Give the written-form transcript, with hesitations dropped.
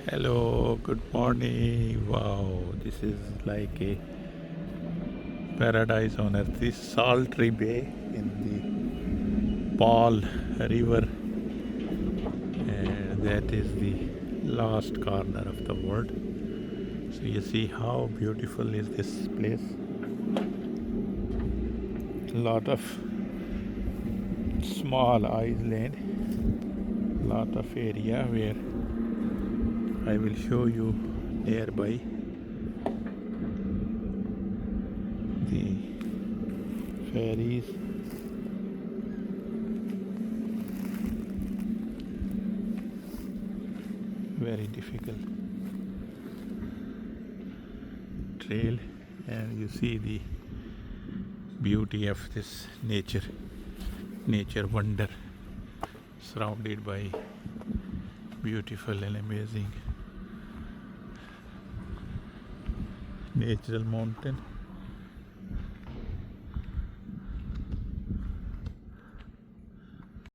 Hello, good morning. Wow, this is like a paradise on earth. This sultry bay in the Powell River, and that is the last corner of the world. So you see how beautiful is this place. Lot of small island, lot of area where I will show you nearby the ferries. Very difficult trail, and you see the beauty of this nature wonder, surrounded by beautiful and amazing natural mountain.